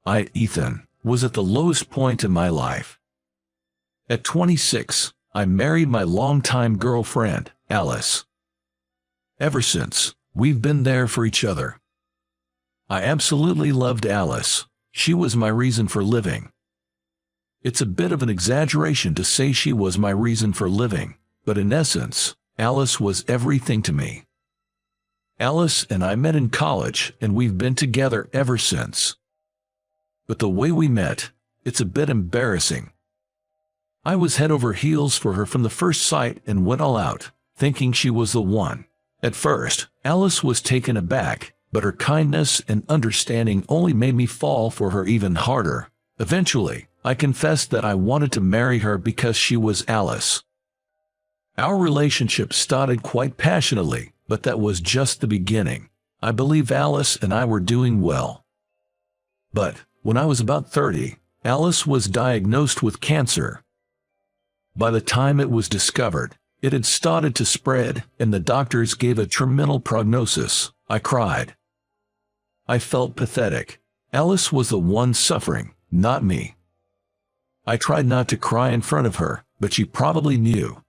Ethan, was at the lowest point in my life. At 26, I married my longtime girlfriend, Alice. Ever since, we've been there for each other. I absolutely loved Alice. She was my reason for living. It's a bit of an exaggeration to say she was my reason for living, but in essence, Alice was everything to me. Alice and I met in college, and we've been together ever since. But the way we met, it's a bit embarrassing. I was head over heels for her from the first sight and went all out, thinking she was the one. At first, Alice was taken aback, but her kindness and understanding only made me fall for her even harder. Eventually, I confessed that I wanted to marry her because she was Alice. Our relationship started quite passionately, but that was just the beginning. I believe Alice and I were doing well. But when I was about 30, Alice was diagnosed with cancer. By the time it was discovered, it had started to spread, and the doctors gave a terminal prognosis. I cried. I felt pathetic. Alice was the one suffering, not me. I tried not to cry in front of her, but she probably knew.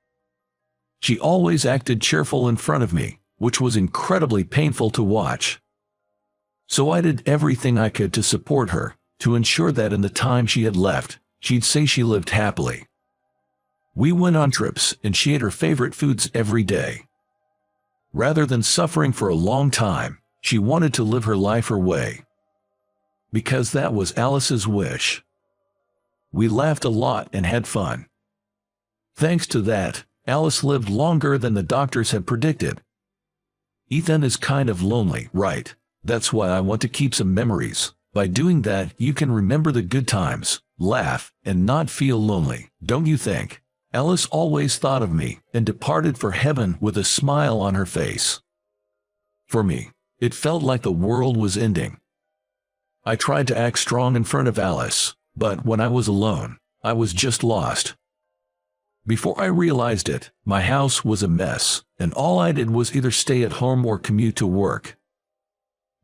She always acted cheerful in front of me, which was incredibly painful to watch. So I did everything I could to support her, to ensure that in the time she had left, she'd say she lived happily. We went on trips, and she ate her favorite foods every day. Rather than suffering for a long time, she wanted to live her life her way. Because that was Alice's wish. We laughed a lot and had fun. Thanks to that, Alice lived longer than the doctors had predicted. Ethan is kind of lonely, right? That's why I want to keep some memories. By doing that, you can remember the good times, laugh, and not feel lonely, don't you think? Alice always thought of me and departed for heaven with a smile on her face. For me, it felt like the world was ending. I tried to act strong in front of Alice, but when I was alone, I was just lost. Before I realized it, my house was a mess, and all I did was either stay at home or commute to work.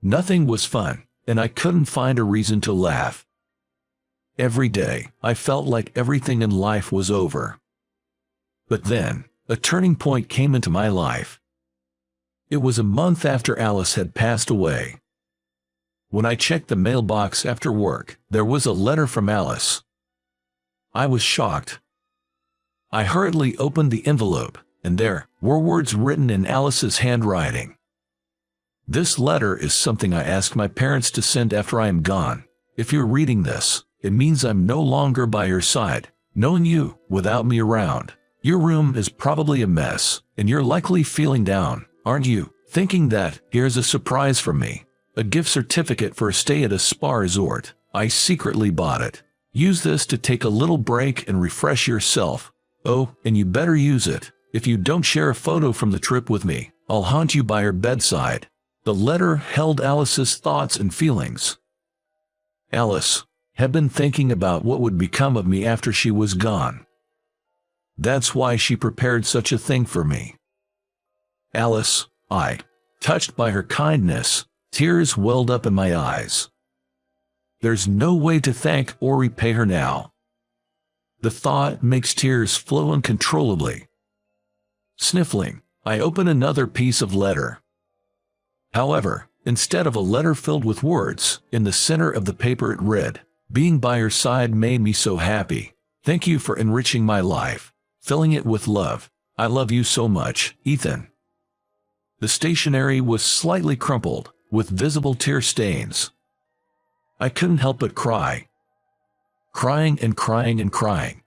Nothing was fun, and I couldn't find a reason to laugh. Every day, I felt like everything in life was over. But then, a turning point came into my life. It was a month after Alice had passed away. When I checked the mailbox after work, there was a letter from Alice. I was shocked. I hurriedly opened the envelope, and there were words written in Alice's handwriting. This letter is something I asked my parents to send after I am gone. If you're reading this, it means I'm no longer by your side, knowing you without me around. Your room is probably a mess, and you're likely feeling down, aren't you? Thinking that, here's a surprise from me. A gift certificate for a stay at a spa resort. I secretly bought it. Use this to take a little break and refresh yourself. Oh, and you better use it. If you don't share a photo from the trip with me, I'll haunt you by her bedside. The letter held Alice's thoughts and feelings. Alice had been thinking about what would become of me after she was gone. That's why she prepared such a thing for me. Alice, touched by her kindness, tears welled up in my eyes. There's no way to thank or repay her now. The thought makes tears flow uncontrollably. Sniffling, I open another piece of letter. However, instead of a letter filled with words, in the center of the paper it read, "Being by your side made me so happy. Thank you for enriching my life, filling it with love. I love you so much, Ethan." The stationery was slightly crumpled, with visible tear stains. I couldn't help but cry. Crying and crying and crying.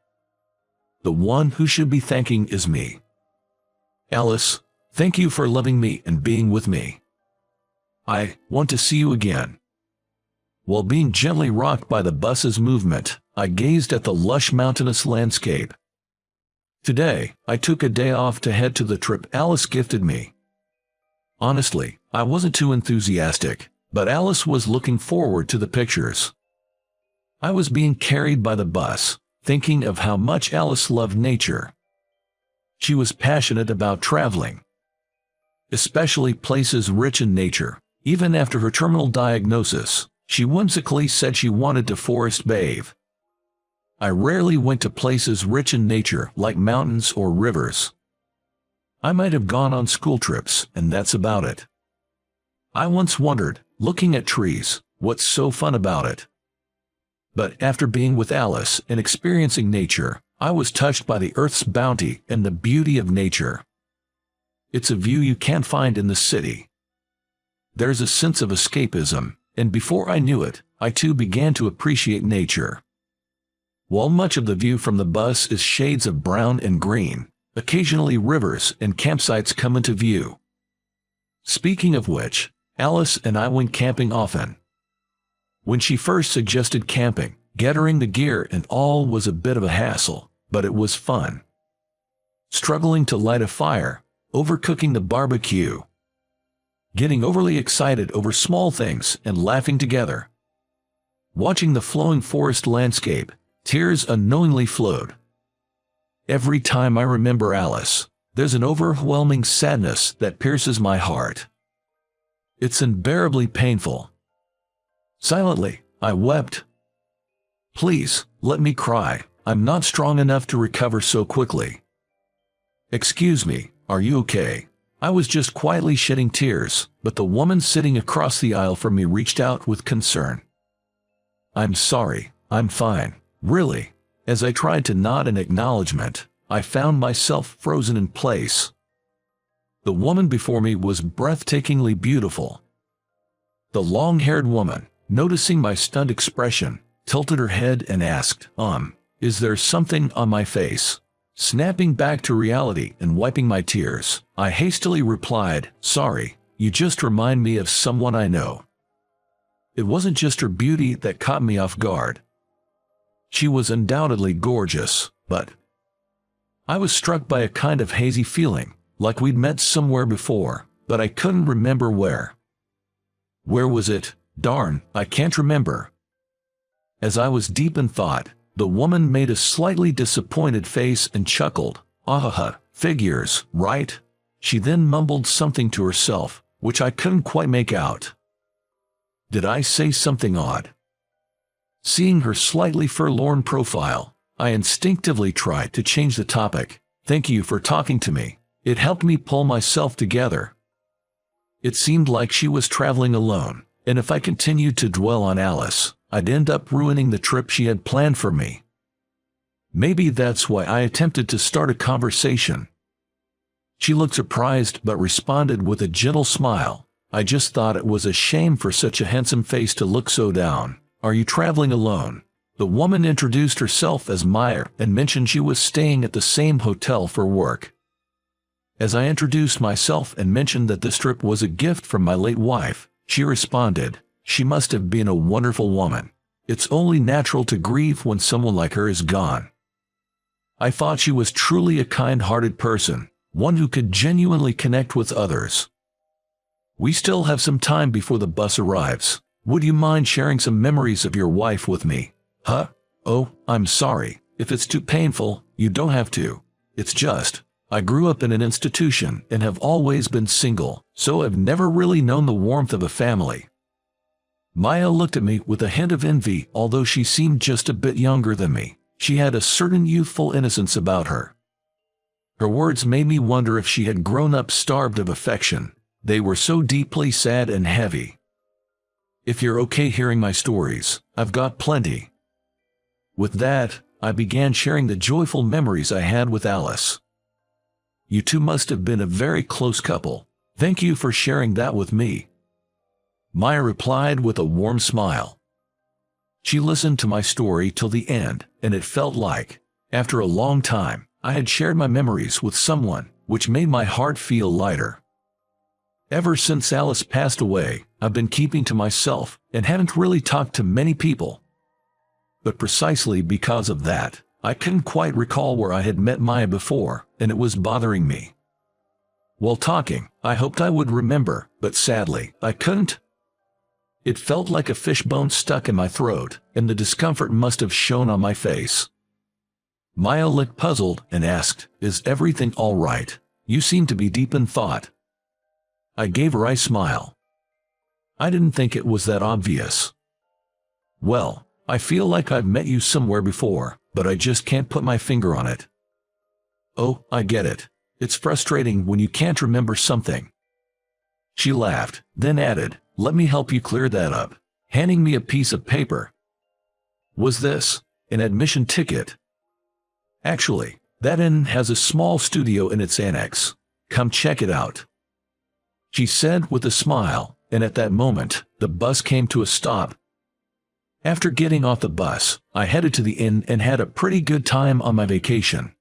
The one who should be thanking is me. Alice, thank you for loving me and being with me. I want to see you again. While being gently rocked by the bus's movement, I gazed at the lush mountainous landscape. Today, I took a day off to head to the trip Alice gifted me. Honestly, I wasn't too enthusiastic, but Alice was looking forward to the pictures. I was being carried by the bus, thinking of how much Alice loved nature. She was passionate about traveling, especially places rich in nature. Even after her terminal diagnosis, She whimsically said she wanted to forest bathe. I rarely went to places rich in nature like mountains or rivers. I might have gone on school trips, and that's about it. I once wondered, looking at trees, what's so fun about it? But after being with Alice and experiencing nature, I was touched by the earth's bounty and the beauty of nature. It's a view you can't find in the city. There's a sense of escapism, and before I knew it, I too began to appreciate nature. While much of the view from the bus is shades of brown and green, occasionally rivers and campsites come into view. Speaking of which, Alice and I went camping often. When she first suggested camping, gathering the gear and all was a bit of a hassle, but it was fun. Struggling to light a fire, overcooking the barbecue, getting overly excited over small things and laughing together. Watching the flowing forest landscape, tears unknowingly flowed. Every time I remember Alice, there's an overwhelming sadness that pierces my heart. It's unbearably painful. Silently, I wept. Please, let me cry. I'm not strong enough to recover so quickly. Excuse me, are you okay? I was just quietly shedding tears, but the woman sitting across the aisle from me reached out with concern. I'm sorry, I'm fine, really. As I tried to nod in acknowledgement, I found myself frozen in place. The woman before me was breathtakingly beautiful. The long-haired woman, noticing my stunned expression, tilted her head and asked, is there something on my face? Snapping back to reality and wiping my tears, I hastily replied, sorry, you just remind me of someone I know. It wasn't just her beauty that caught me off guard. She was undoubtedly gorgeous, but I was struck by a kind of hazy feeling, like we'd met somewhere before, but I couldn't remember where. Where was it? Darn, I can't remember. As I was deep in thought, the woman made a slightly disappointed face and chuckled. Ah, figures, right? She then mumbled something to herself, which I couldn't quite make out. Did I say something odd? Seeing her slightly forlorn profile, I instinctively tried to change the topic. Thank you for talking to me. It helped me pull myself together. It seemed like she was traveling alone, and if I continued to dwell on Alice, I'd end up ruining the trip she had planned for me. Maybe that's why I attempted to start a conversation. She looked surprised but responded with a gentle smile. I just thought it was a shame for such a handsome face to look so down. Are you traveling alone? The woman introduced herself as Meyer and mentioned she was staying at the same hotel for work. As I introduced myself and mentioned that this trip was a gift from my late wife, she responded, she must have been a wonderful woman. It's only natural to grieve when someone like her is gone. I thought she was truly a kind-hearted person, one who could genuinely connect with others. We still have some time before the bus arrives. Would you mind sharing some memories of your wife with me? Huh? Oh, I'm sorry. If it's too painful, you don't have to. It's just, I grew up in an institution and have always been single, so I've never really known the warmth of a family. Maya looked at me with a hint of envy. Although she seemed just a bit younger than me, she had a certain youthful innocence about her. Her words made me wonder if she had grown up starved of affection. They were so deeply sad and heavy. If you're okay hearing my stories, I've got plenty. With that, I began sharing the joyful memories I had with Alice. You two must have been a very close couple. Thank you for sharing that with me. Maya replied with a warm smile. She listened to my story till the end, and it felt like, after a long time, I had shared my memories with someone, which made my heart feel lighter. Ever since Alice passed away, I've been keeping to myself and haven't really talked to many people. But precisely because of that, I couldn't quite recall where I had met Maya before, and it was bothering me. While talking, I hoped I would remember, but sadly, I couldn't. It felt like a fishbone stuck in my throat, and the discomfort must have shown on my face. Maya looked puzzled and asked, "Is everything all right? You seem to be deep in thought." I gave her a smile. I didn't think it was that obvious. Well, I feel like I've met you somewhere before, but I just can't put my finger on it. Oh, I get it. It's frustrating when you can't remember something. She laughed, then added, let me help you clear that up, handing me a piece of paper. Was this an admission ticket? Actually, that inn has a small studio in its annex. Come check it out, she said with a smile, and at that moment, the bus came to a stop. After getting off the bus, I headed to the inn and had a pretty good time on my vacation.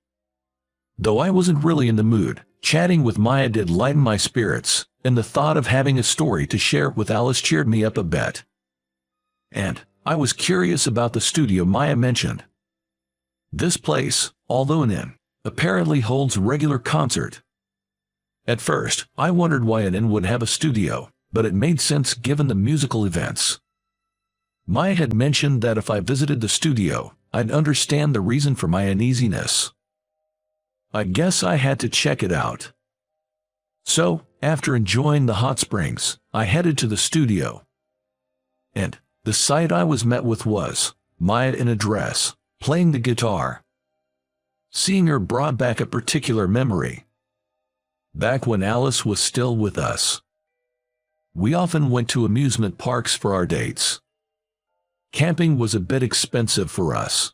Though I wasn't really in the mood, chatting with Maya did lighten my spirits, and the thought of having a story to share with Alice cheered me up a bit. And I was curious about the studio Maya mentioned. This place, although an inn, apparently holds regular concert. At first, I wondered why an inn would have a studio, but it made sense given the musical events. Maya had mentioned that if I visited the studio, I'd understand the reason for my uneasiness. I guess I had to check it out. So, after enjoying the hot springs, I headed to the studio. And the sight I was met with was Maya in a dress, playing the guitar. Seeing her brought back a particular memory. Back when Alice was still with us. We often went to amusement parks for our dates. Camping was a bit expensive for us,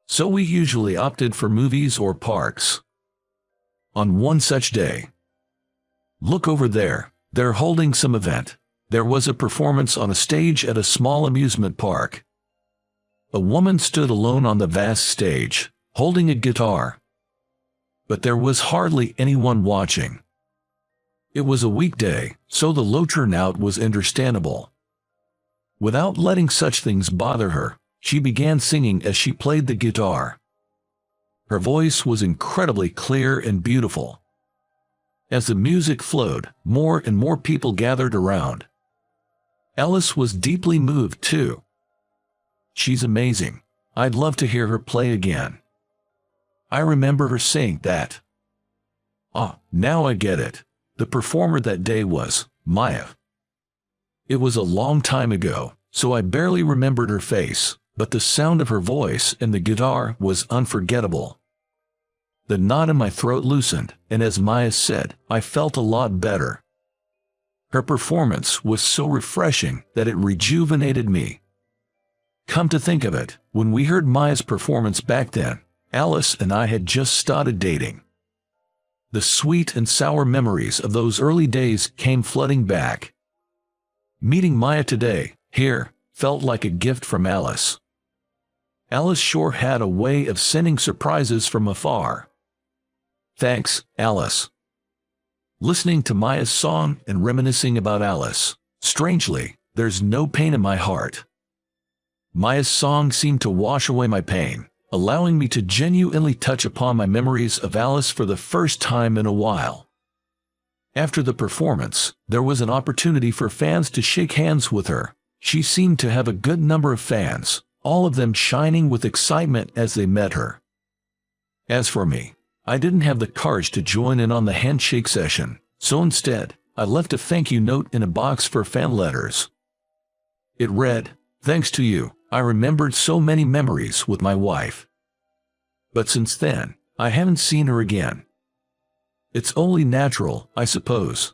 so we usually opted for movies or parks. On one such day, look over there, they're holding some event. There was a performance on a stage at a small amusement park. A woman stood alone on the vast stage, holding a guitar. But there was hardly anyone watching. It was a weekday, so the low turnout was understandable. Without letting such things bother her, she began singing as she played the guitar. Her voice was incredibly clear and beautiful. As the music flowed, more and more people gathered around. Alice was deeply moved too. She's amazing. I'd love to hear her play again. I remember her saying that. Ah, now I get it. The performer that day was Maya. It was a long time ago, so I barely remembered her face, but the sound of her voice and the guitar was unforgettable. The knot in my throat loosened, and as Maya said, I felt a lot better. Her performance was so refreshing that it rejuvenated me. Come to think of it, when we heard Maya's performance back then, Alice and I had just started dating. The sweet and sour memories of those early days came flooding back. Meeting Maya today, here, felt like a gift from Alice. Alice sure had a way of sending surprises from afar. Thanks, Alice. Listening to Maya's song and reminiscing about Alice, strangely, there's no pain in my heart. Maya's song seemed to wash away my pain, allowing me to genuinely touch upon my memories of Alice for the first time in a while. After the performance, there was an opportunity for fans to shake hands with her. She seemed to have a good number of fans, all of them shining with excitement as they met her. As for me, I didn't have the courage to join in on the handshake session, so instead, I left a thank you note in a box for fan letters. It read, "Thanks to you, I remembered so many memories with my wife. But since then, I haven't seen her again. It's only natural, I suppose.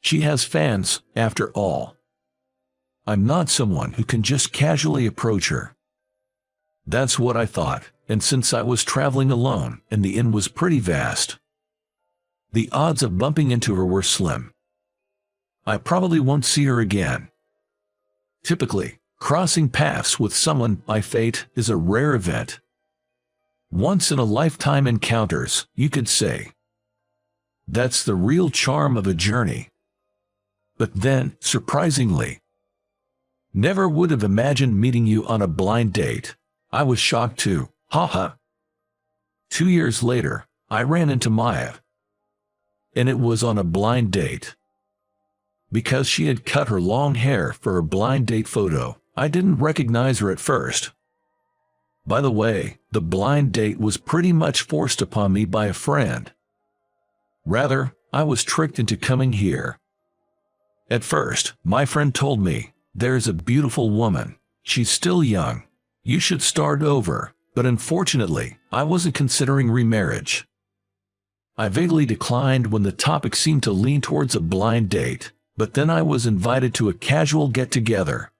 She has fans, after all. I'm not someone who can just casually approach her." That's what I thought, and since I was traveling alone and the inn was pretty vast, the odds of bumping into her were slim. I probably won't see her again. Typically, crossing paths with someone by fate is a rare event. Once-in-a-lifetime encounters, you could say. That's the real charm of a journey. But then, surprisingly, never would have imagined meeting you on a blind date. I was shocked too, haha. 2 years later, I ran into Maya. And it was on a blind date. Because she had cut her long hair for her blind date photo, I didn't recognize her at first. By the way, the blind date was pretty much forced upon me by a friend. Rather, I was tricked into coming here. At first, my friend told me, There's a beautiful woman. She's still young. You should start over. But unfortunately, I wasn't considering remarriage. I vaguely declined when the topic seemed to lean towards a blind date, but then I was invited to a casual get-together.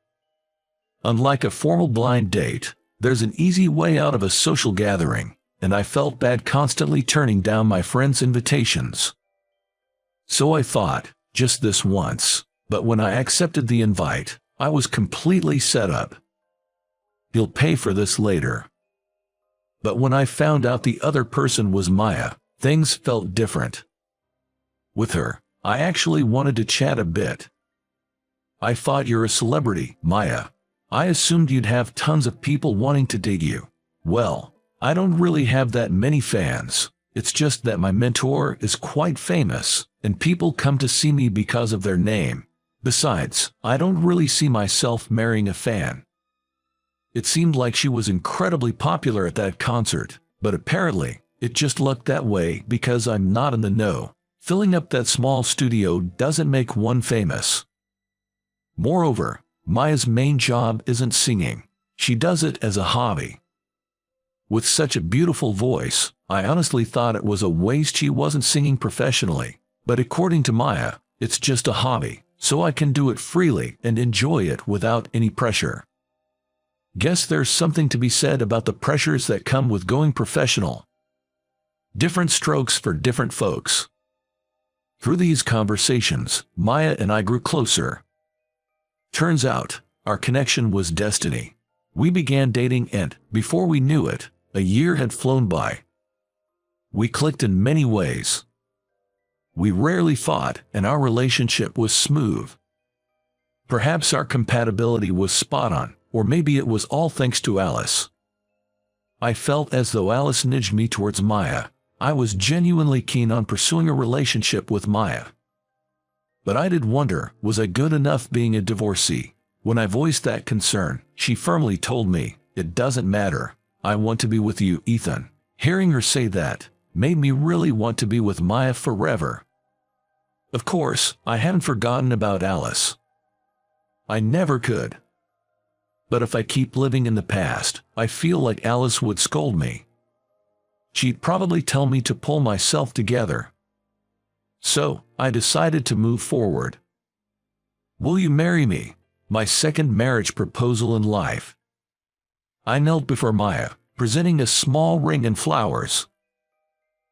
Unlike a formal blind date, there's an easy way out of a social gathering, and I felt bad constantly turning down my friends' invitations. So I thought, just this once, but when I accepted the invite, I was completely set up. He'll pay for this later. But when I found out the other person was Maya, things felt different. With her, I actually wanted to chat a bit. I thought you're a celebrity, Maya. I assumed you'd have tons of people wanting to date you. Well, I don't really have that many fans. It's just that my mentor is quite famous, and people come to see me because of their name. Besides, I don't really see myself marrying a fan. It seemed like she was incredibly popular at that concert, but apparently, it just looked that way because I'm not in the know. Filling up that small studio doesn't make one famous. Moreover, Maya's main job isn't singing. She does it as a hobby. With such a beautiful voice, I honestly thought it was a waste she wasn't singing professionally. But according to Maya, it's just a hobby, so I can do it freely and enjoy it without any pressure. Guess there's something to be said about the pressures that come with going professional. Different strokes for different folks. Through these conversations, Maya and I grew closer. Turns out, our connection was destiny. We began dating and, before we knew it, a year had flown by. We clicked in many ways. We rarely fought, and our relationship was smooth. Perhaps our compatibility was spot on, or maybe it was all thanks to Alice. I felt as though Alice nudged me towards Maya. I was genuinely keen on pursuing a relationship with Maya. But I did wonder, was I good enough being a divorcee? When I voiced that concern, she firmly told me, "It doesn't matter. I want to be with you, Ethan." Hearing her say that made me really want to be with Maya forever. Of course, I hadn't forgotten about Alice. I never could. But if I keep living in the past, I feel like Alice would scold me. She'd probably tell me to pull myself together. So, I decided to move forward. "Will you marry me?" My second marriage proposal in life. I knelt before Maya, presenting a small ring and flowers.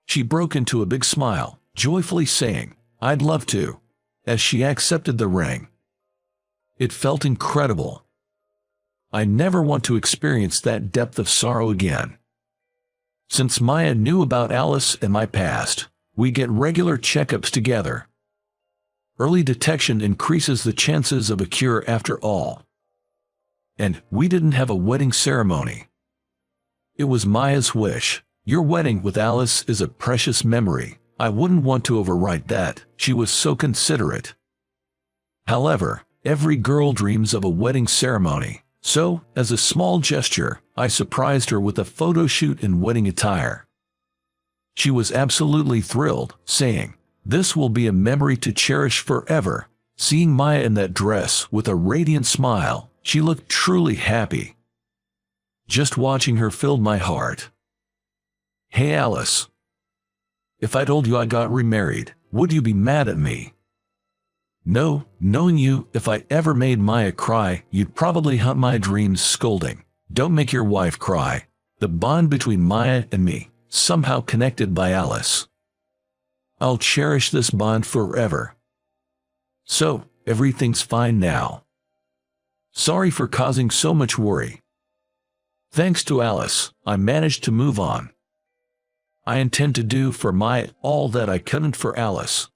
She broke into a big smile, joyfully saying, "I'd love to," as she accepted the ring. It felt incredible. I never want to experience that depth of sorrow again. Since Maya knew about Alice and my past, we get regular checkups together. Early detection increases the chances of a cure after all. And we didn't have a wedding ceremony. It was Maya's wish. "Your wedding with Alice is a precious memory. I wouldn't want to overwrite that. She was so considerate." However, every girl dreams of a wedding ceremony. So, as a small gesture, I surprised her with a photo shoot in wedding attire. She was absolutely thrilled, saying, "This will be a memory to cherish forever." Seeing Maya in that dress with a radiant smile, she looked truly happy. Just watching her filled my heart. "Hey Alice, if I told you I got remarried, would you be mad at me?" "No, knowing you, if I ever made Maya cry, you'd probably haunt my dreams scolding. Don't make your wife cry." The bond between Maya and me, somehow connected by Alice. I'll cherish this bond forever. So, everything's fine now. Sorry for causing so much worry. Thanks to Alice, I managed to move on. I intend to do for Maya all that I couldn't for Alice.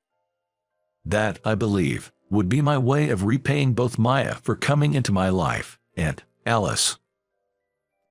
That, I believe, would be my way of repaying both Maya for coming into my life, and Alice